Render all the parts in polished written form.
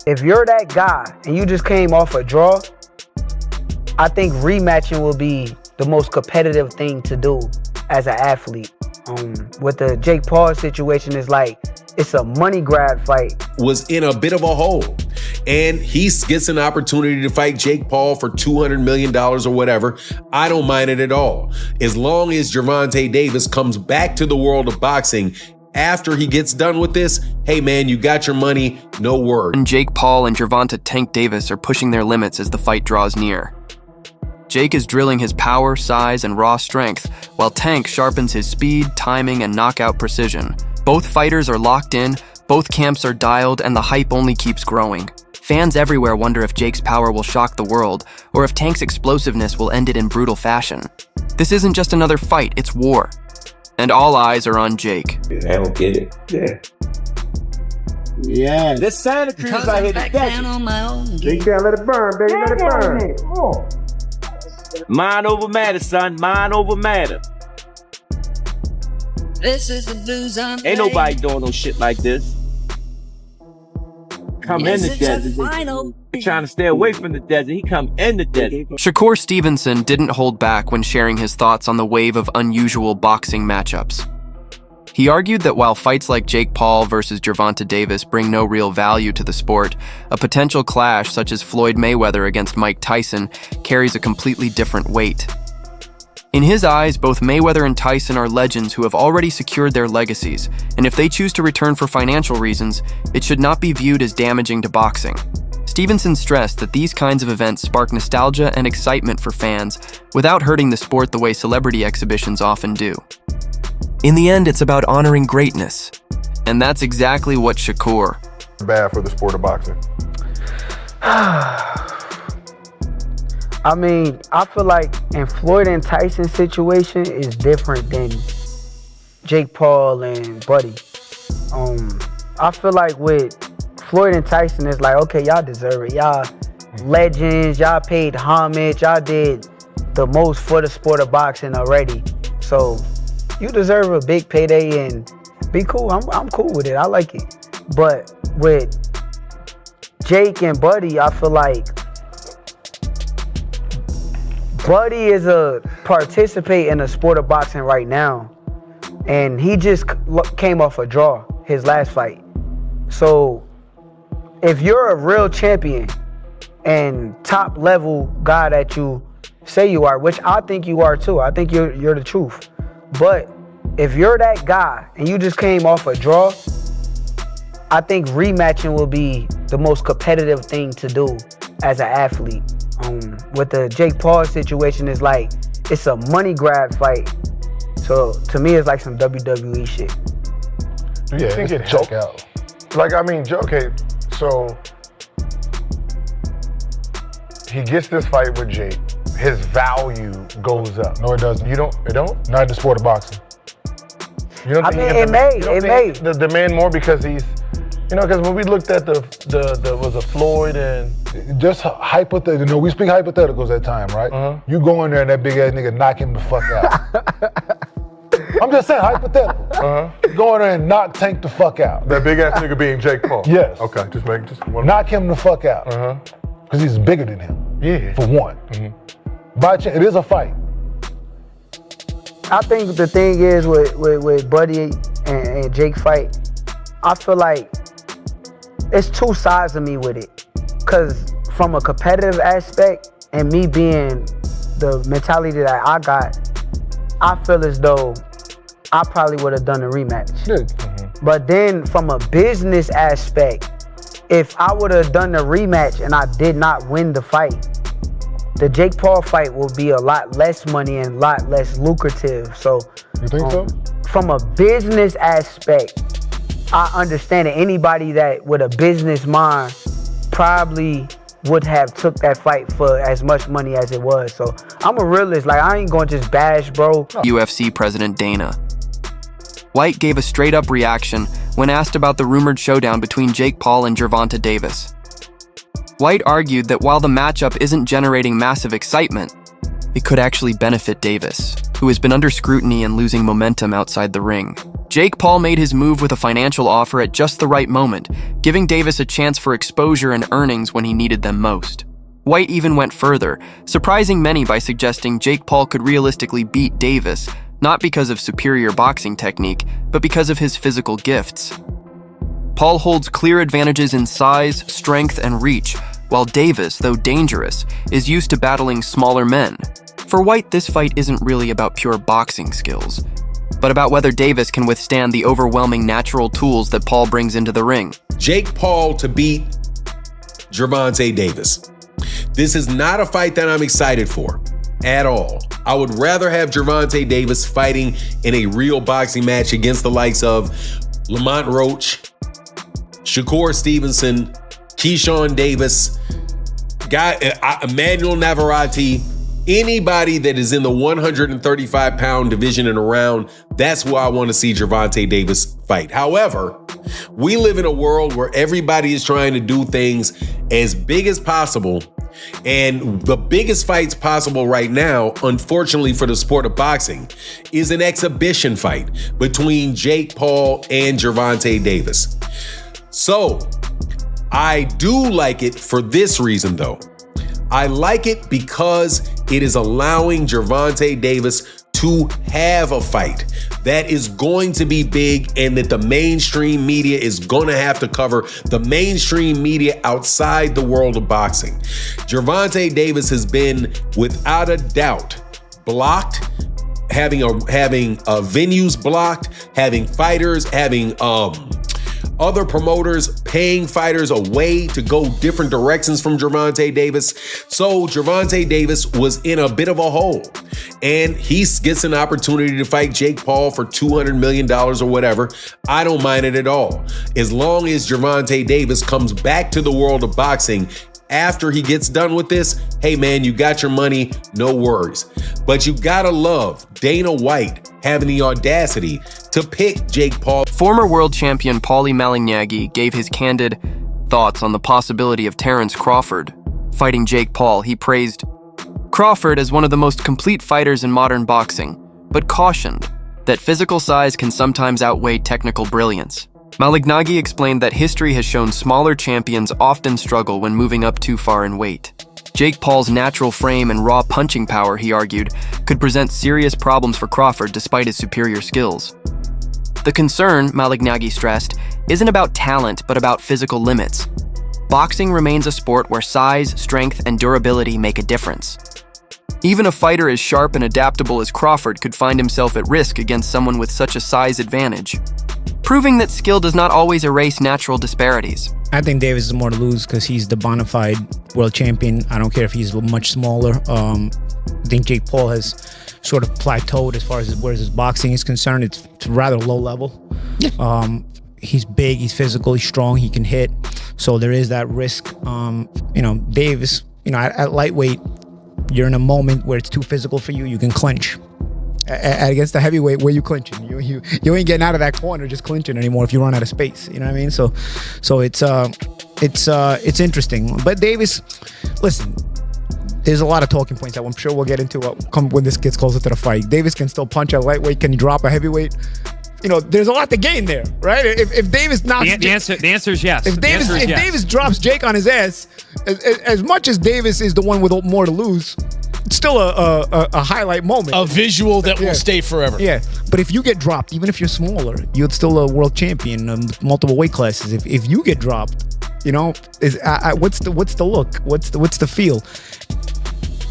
If you're that guy and you just came off a draw, I think rematching will be the most competitive thing to do as an athlete. With the Jake Paul situation, is like, it's a money grab fight. Was in a bit of a hole. And he gets an opportunity to fight Jake Paul for $200 million or whatever. I don't mind it at all. As long as Gervonta Davis comes back to the world of boxing after he gets done with this, hey man, you got your money, no word. And Jake Paul and Gervonta Tank Davis are pushing their limits as the fight draws near. Jake is drilling his power, size, and raw strength, while Tank sharpens his speed, timing, and knockout precision. Both fighters are locked in, both camps are dialed, and the hype only keeps growing. Fans everywhere wonder if Jake's power will shock the world, or if Tank's explosiveness will end it in brutal fashion. This isn't just another fight, it's war. And all eyes are on Jake. I don't get it. Yeah. This Santa Cruz out here to catch it. Jake, let it burn, baby. Let it burn. Mind over matter, son. Mind over matter. This is the blues on. Ain't nobody doing no shit like this. Come in the desert. He trying to stay away from the desert. He come in the desert. Shakur Stevenson didn't hold back when sharing his thoughts on the wave of unusual boxing matchups. He argued that while fights like Jake Paul versus Gervonta Davis bring no real value to the sport, a potential clash such as Floyd Mayweather against Mike Tyson carries a completely different weight. In his eyes, both Mayweather and Tyson are legends who have already secured their legacies, and if they choose to return for financial reasons, it should not be viewed as damaging to boxing. Stevenson stressed that these kinds of events spark nostalgia and excitement for fans without hurting the sport the way celebrity exhibitions often do. In the end, it's about honoring greatness, and that's exactly what Shakur. Bad for the sport of boxing. I mean, I feel like in Floyd and Tyson situation is different than Jake Paul and Buddy. I feel like with Floyd and Tyson, it's like, okay, y'all deserve it. Y'all legends, y'all paid homage, y'all did the most for the sport of boxing already. So you deserve a big payday and be cool. I'm cool with it. I like it. But with Jake and Buddy, I feel like Buddy is a participate in the sport of boxing right now, and he just came off a draw his last fight. So if you're a real champion and top level guy that you say you are, which I think you are too, I think you're the truth. But if you're that guy and you just came off a draw, I think rematching will be the most competitive thing to do as an athlete. With the Jake Paul situation, is like, it's a money grab fight. So to me, it's like some WWE shit. Do you think it helped out? Like, I mean, okay, so he gets this fight with Jake. His value goes up. No, it doesn't. You don't? It don't? Not in the sport of boxing. You don't think it may. The demand more because he's, because when we looked at the was a Floyd and just hypothetical. We speak hypotheticals at time, right? Uh-huh. You go in there and that big ass nigga knock him the fuck out. I'm just saying hypothetical. Uh-huh. Go in there and knock Tank the fuck out. That big ass nigga being Jake Paul. Yes. Okay, just knock him the fuck out. Uh-huh. Because he's bigger than him. Yeah. For one. Mm-hmm. By chance, it is a fight. I think the thing is with Buddy and Jake fight, I feel like it's two sides of me with it. Because from a competitive aspect and me being the mentality that I got, I feel as though I probably would have done a rematch. Mm-hmm. But then from a business aspect, if I would have done the rematch and I did not win the fight, the Jake Paul fight will be a lot less money and a lot less lucrative. So, you think so? From a business aspect, I understand that anybody that with a business mind probably would have took that fight for as much money as it was. So I'm a realist. Like, I ain't gonna just bash, bro. UFC President Dana White gave a straight-up reaction when asked about the rumored showdown between Jake Paul and Gervonta Davis. White argued that while the matchup isn't generating massive excitement, it could actually benefit Davis. who has been under scrutiny and losing momentum outside the ring. Jake Paul made his move with a financial offer at just the right moment, giving Davis a chance for exposure and earnings when he needed them most. White even went further, surprising many by suggesting Jake Paul could realistically beat Davis, not because of superior boxing technique, but because of his physical gifts. Paul holds clear advantages in size, strength, and reach, while Davis, though dangerous, is used to battling smaller men. For White, this fight isn't really about pure boxing skills, but about whether Davis can withstand the overwhelming natural tools that Paul brings into the ring. Jake Paul to beat Gervonta Davis. This is not a fight that I'm excited for at all. I would rather have Gervonta Davis fighting in a real boxing match against the likes of Lamont Roach, Shakur Stevenson, Keyshawn Davis, Emmanuel Navarrete, anybody that is in the 135-pound division and around. That's why I want to see Gervonta Davis fight. However, we live in a world where everybody is trying to do things as big as possible. And the biggest fights possible right now, unfortunately for the sport of boxing, is an exhibition fight between Jake Paul and Gervonta Davis. So I do like it for this reason, though. I like it because it is allowing Gervonta Davis to have a fight that is going to be big and that the mainstream media is going to have to cover, the mainstream media outside the world of boxing. Gervonta Davis has been, without a doubt, blocked, having venues blocked, having fighters, having other promoters paying fighters away to go different directions from Gervonta Davis. So Gervonta Davis was in a bit of a hole, and he gets an opportunity to fight Jake Paul for $200 million or whatever. I don't mind it at all. As long as Gervonta Davis comes back to the world of boxing after he gets done with this, hey man, you got your money, no worries. But you gotta love Dana White having the audacity to pick Jake Paul. Former world champion Paulie Malignaggi gave his candid thoughts on the possibility of Terence Crawford fighting Jake Paul. He praised Crawford as one of the most complete fighters in modern boxing, but cautioned that physical size can sometimes outweigh technical brilliance. Malignaggi explained that history has shown smaller champions often struggle when moving up too far in weight. Jake Paul's natural frame and raw punching power, he argued, could present serious problems for Crawford despite his superior skills. The concern, Malignaggi stressed, isn't about talent but about physical limits. Boxing remains a sport where size, strength, and durability make a difference. Even a fighter as sharp and adaptable as Crawford could find himself at risk against someone with such a size advantage, proving that skill does not always erase natural disparities. I think Davis is more to lose because he's the bona fide world champion. I don't care if he's much smaller. I think Jake Paul has sort of plateaued as far as where his boxing is concerned. It's rather low level. Yeah. He's big, he's physical, he's strong, he can hit. So there is that risk. Davis, at lightweight, you're in a moment where it's too physical for you. You can clinch. Against the heavyweight, where you clinching? You ain't getting out of that corner just clinching anymore if you run out of space. You know what I mean? So it's interesting. But Davis, listen, there's a lot of talking points that I'm sure we'll get into when this gets closer to the fight. Davis can still punch at lightweight. Can he drop a heavyweight? There's a lot to gain there, right? If Davis knocks the answer is yes. If Davis drops Jake on his ass, as much as Davis is the one with more to lose, it's still a highlight moment. A visual that will stay forever. Yeah, but if you get dropped, even if you're smaller, you're still a world champion, multiple weight classes. If you get dropped, what's the look? What's the feel?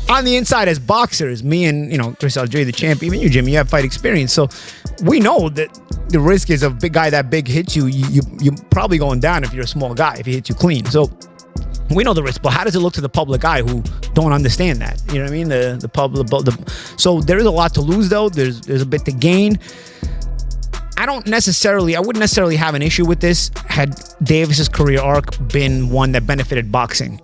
On the inside, as boxers, me and Chris Algieri, the champ, even you, Jimmy, you have fight experience, so we know that the risk is a big guy that big hits you. You're probably going down if you're a small guy if he hits you clean. So we know the risk, but how does it look to the public eye who don't understand that? You know what I mean? The public. So there is a lot to lose, though. There's a bit to gain. I wouldn't necessarily have an issue with this had Davis's career arc been one that benefited boxing.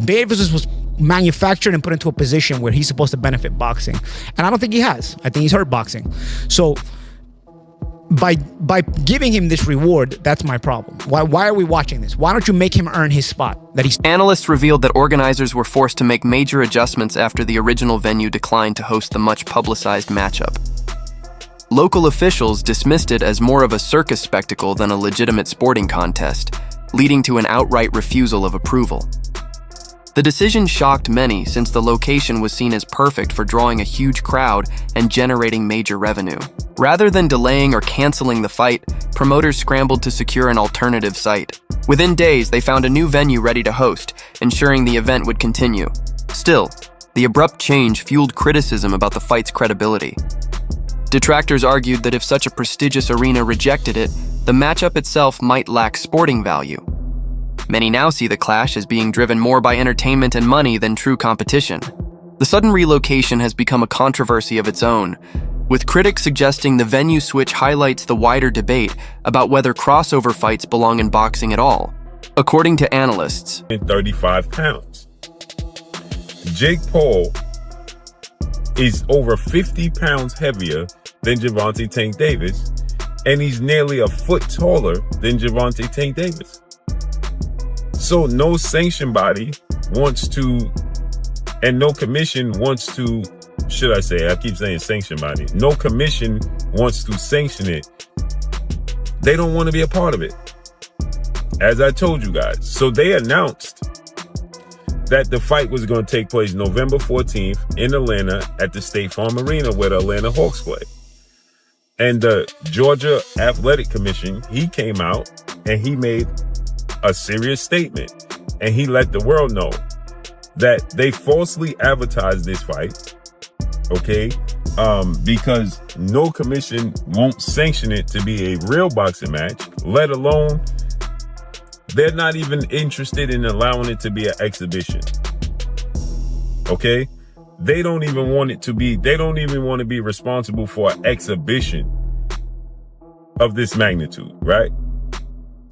Davis was manufactured and put into a position where he's supposed to benefit boxing, and I don't think he has. I think he's hurt boxing. So by giving him this reward, that's my problem. Why are we watching this? Why don't you make him earn his spot that he's... Analysts revealed that organizers were forced to make major adjustments after the original venue declined to host the much-publicized matchup. Local officials dismissed it as more of a circus spectacle than a legitimate sporting contest, leading to an outright refusal of approval. The decision shocked many since the location was seen as perfect for drawing a huge crowd and generating major revenue. Rather than delaying or canceling the fight, promoters scrambled to secure an alternative site. Within days, they found a new venue ready to host, ensuring the event would continue. Still, the abrupt change fueled criticism about the fight's credibility. Detractors argued that if such a prestigious arena rejected it, the matchup itself might lack sporting value. Many now see the clash as being driven more by entertainment and money than true competition. The sudden relocation has become a controversy of its own, with critics suggesting the venue switch highlights the wider debate about whether crossover fights belong in boxing at all. According to analysts, 35 pounds. Jake Paul is over 50 pounds heavier than Gervonta Tank Davis, and he's nearly a foot taller than Gervonta Tank Davis. So no sanction body wants to, and no commission wants to, should I say, I keep saying sanction body. No commission wants to sanction it. They don't want to be a part of it, as I told you guys. So they announced that the fight was going to take place November 14th in Atlanta at the State Farm Arena where the Atlanta Hawks play. And the Georgia Athletic Commission, he came out and he made a serious statement, and he let the world know that they falsely advertised this fight, okay, because no commission won't sanction it to be a real boxing match, let alone they're not even interested in allowing it to be an exhibition, okay? They don't even want it to be, they don't even want to be responsible for an exhibition of this magnitude, right?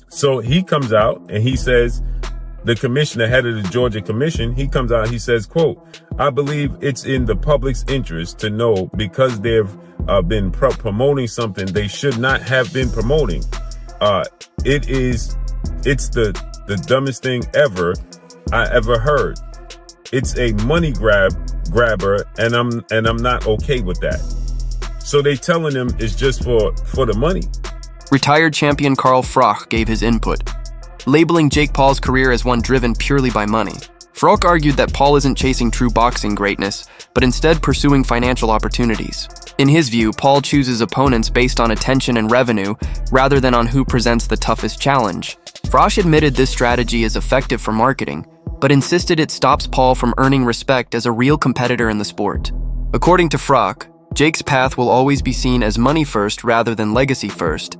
So he comes out and he says, the commissioner, head of the Georgia Commission, he comes out, he says, quote, I believe it's in the public's interest to know because they've been promoting something they should not have been promoting. It's the dumbest thing I ever heard. It's a money grabber, and I'm not okay with that. So they telling him it's just for the money. Retired champion Carl Froch gave his input, labeling Jake Paul's career as one driven purely by money. Froch argued that Paul isn't chasing true boxing greatness, but instead pursuing financial opportunities. In his view, Paul chooses opponents based on attention and revenue, rather than on who presents the toughest challenge. Froch admitted this strategy is effective for marketing, but insisted it stops Paul from earning respect as a real competitor in the sport. According to Froch, Jake's path will always be seen as money first rather than legacy first,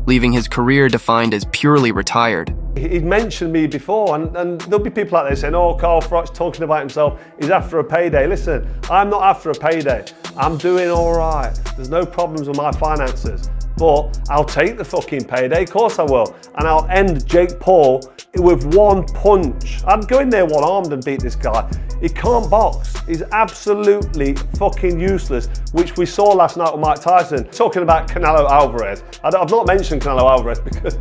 leaving his career defined as purely retired. He mentioned me before, and there'll be people out there saying, oh, Carl Froch's talking about himself, he's after a payday. Listen, I'm not after a payday. I'm doing all right. There's no problems with my finances. But I'll take the fucking payday, of course I will. And I'll end Jake Paul with one punch. I'd go in there one-armed and beat this guy. He can't box. He's absolutely fucking useless, which we saw last night with Mike Tyson. Talking about Canelo Alvarez. I've not mentioned Canelo Alvarez because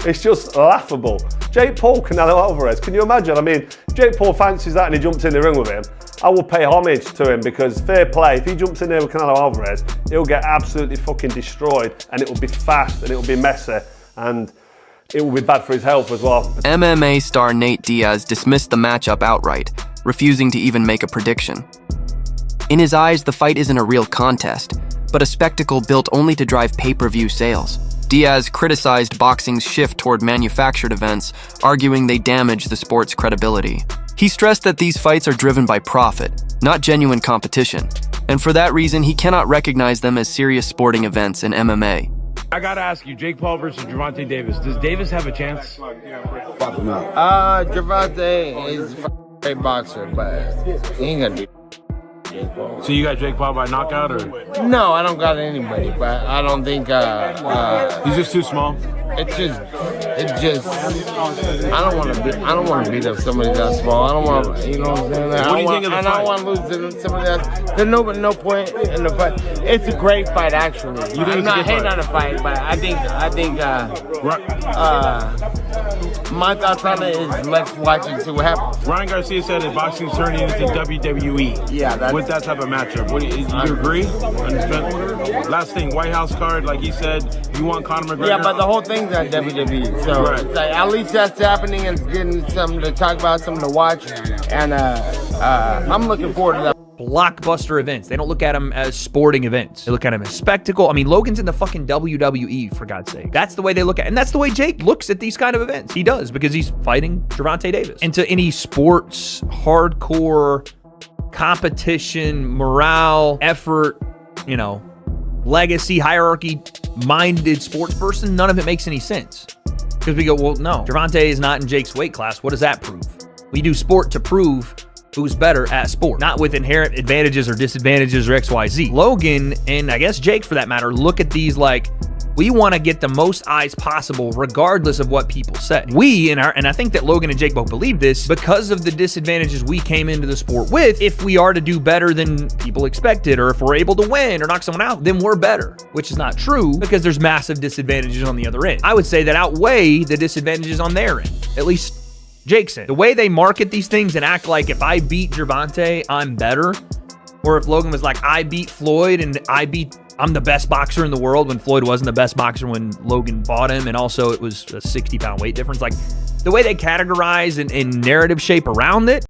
it's just laughable. Jake Paul, Canelo Alvarez. Can you imagine? I mean, Jake Paul fancies that and he jumps in the ring with him. I will pay homage to him because fair play, if he jumps in there with Canelo Alvarez, he'll get absolutely fucking destroyed and it will be fast and it will be messy and it will be bad for his health as well. MMA star Nate Diaz dismissed the matchup outright, refusing to even make a prediction. In his eyes, the fight isn't a real contest, but a spectacle built only to drive pay-per-view sales. Diaz criticized boxing's shift toward manufactured events, arguing they damage the sport's credibility. He stressed that these fights are driven by profit, not genuine competition, and for that reason, he cannot recognize them as serious sporting events in MMA. I gotta ask you, Jake Paul versus Gervonta Davis. Does Davis have a chance? Gervonta is a great boxer, but he ain't gonna do. Jake Paul. So you got Jake Paul by knockout, or? No, I don't got anybody, but I don't think he's just too small. It's just. I don't want to beat up somebody that small. I don't want to, you know what I'm saying? What do you think of the fight? I don't want to lose to somebody that's. There's no point in the fight. It's a great fight, actually. You think I'm it's not a good hating fight? on the fight, but I think. My thoughts on it is let's watch and see what happens. Ryan Garcia said that boxing's turning into WWE. Yeah, with that type of matchup. What do you agree? Last thing, White House card, like he said, you want Conor McGregor? Yeah, but the whole thing's on WWE, so Right. it's like, at least that's happening and getting something to talk about, something to watch, and I'm looking forward to that. Blockbuster events. They don't look at them as sporting events. They look at them as spectacle. I mean, Logan's in the fucking WWE, for God's sake. That's the way they look at it. And that's the way Jake looks at these kind of events. He does, because he's fighting Gervonta Davis. And to any sports, hardcore, competition, morale, effort, you know, legacy, hierarchy-minded sports person, none of it makes any sense. Because we go, well, no, Gervonta is not in Jake's weight class. What does that prove? We do sport to prove who's better at sport, not with inherent advantages or disadvantages or XYZ. Logan, and I guess Jake for that matter, look at these like, we want to get the most eyes possible regardless of what people say. We, and I think that Logan and Jake both believe this, because of the disadvantages we came into the sport with, if we are to do better than people expected, or if we're able to win or knock someone out, then we're better, which is not true, because there's massive disadvantages on the other end. I would say that outweigh the disadvantages on their end, at least Jake's end. The way they market these things and act like if I beat Gervonta, I'm better, or if Logan was like, I beat Floyd and I'm the best boxer in the world, when Floyd wasn't the best boxer when Logan fought him, and also it was a 60-pound weight difference. Like, the way they categorize and narrative shape around it,